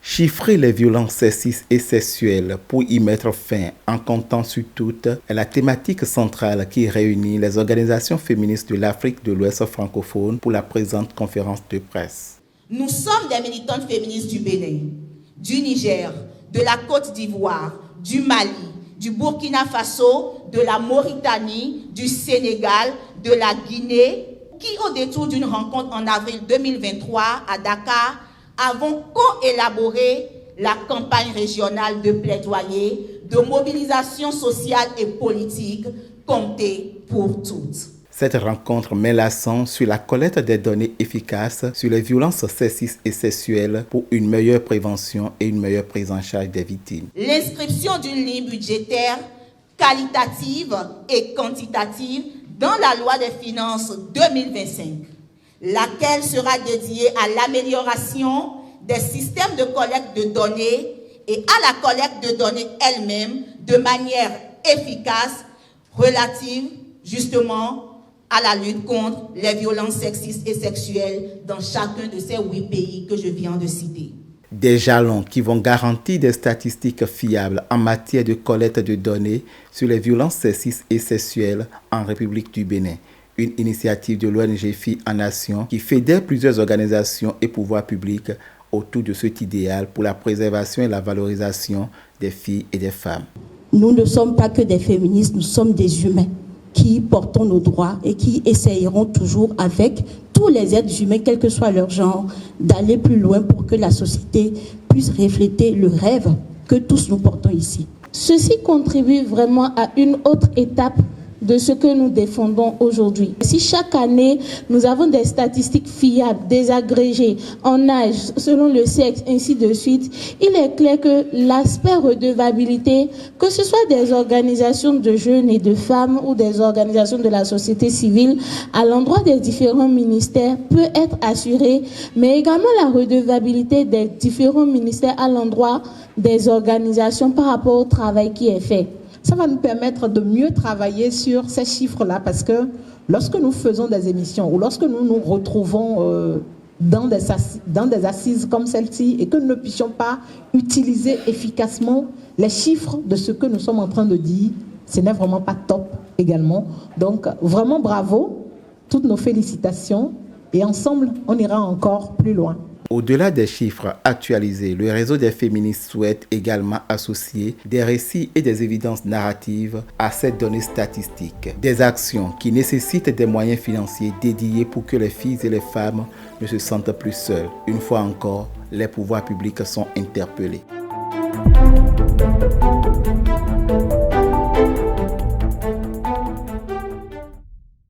Chiffrer les violences sexistes et sexuelles pour y mettre fin en comptant sur toutes est la thématique centrale qui réunit les organisations féministes de l'Afrique de l'Ouest francophone pour la présente conférence de presse. Nous sommes des militantes féministes du Bénin, du Niger, de la Côte d'Ivoire, du Mali, du Burkina Faso, de la Mauritanie, du Sénégal, de la Guinée, qui au détour d'une rencontre en avril 2023 à Dakar, avons co-élaboré la campagne régionale de plaidoyer, de mobilisation sociale et politique, Compter pour toutes. Cette rencontre met l'accent sur la collecte des données efficaces sur les violences sexistes et sexuelles pour une meilleure prévention et une meilleure prise en charge des victimes. L'inscription d'une ligne budgétaire qualitative et quantitative dans la loi des finances 2025, laquelle sera dédiée à l'amélioration des systèmes de collecte de données et à la collecte de données elle-même de manière efficace relative justement à la lutte contre les violences sexistes et sexuelles dans chacun de ces 8 pays que je viens de citer. Des jalons qui vont garantir des statistiques fiables en matière de collecte de données sur les violences sexistes et sexuelles en République du Bénin. Une initiative de l'ONG Filles en Action qui fédère plusieurs organisations et pouvoirs publics autour de cet idéal pour la préservation et la valorisation des filles et des femmes. Nous ne sommes pas que des féministes, nous sommes des humains qui portons nos droits et qui essayeront toujours avec tous les êtres humains, quel que soit leur genre, d'aller plus loin pour que la société puisse refléter le rêve que tous nous portons ici. Ceci contribue vraiment à une autre étape de ce que nous défendons aujourd'hui. Si chaque année, nous avons des statistiques fiables, désagrégées, en âge, selon le sexe, ainsi de suite, il est clair que l'aspect redevabilité, que ce soit des organisations de jeunes et de femmes ou des organisations de la société civile, à l'endroit des différents ministères, peut être assuré, mais également la redevabilité des différents ministères à l'endroit des organisations par rapport au travail qui est fait. Ça va nous permettre de mieux travailler sur ces chiffres-là parce que lorsque nous faisons des émissions ou lorsque nous nous retrouvons dans des assises comme celle-ci et que nous ne puissions pas utiliser efficacement les chiffres de ce que nous sommes en train de dire, ce n'est vraiment pas top également. Donc vraiment bravo, toutes nos félicitations et ensemble on ira encore plus loin. Au-delà des chiffres actualisés, le réseau des féministes souhaite également associer des récits et des évidences narratives à ces données statistiques. Des actions qui nécessitent des moyens financiers dédiés pour que les filles et les femmes ne se sentent plus seules. Une fois encore, les pouvoirs publics sont interpellés.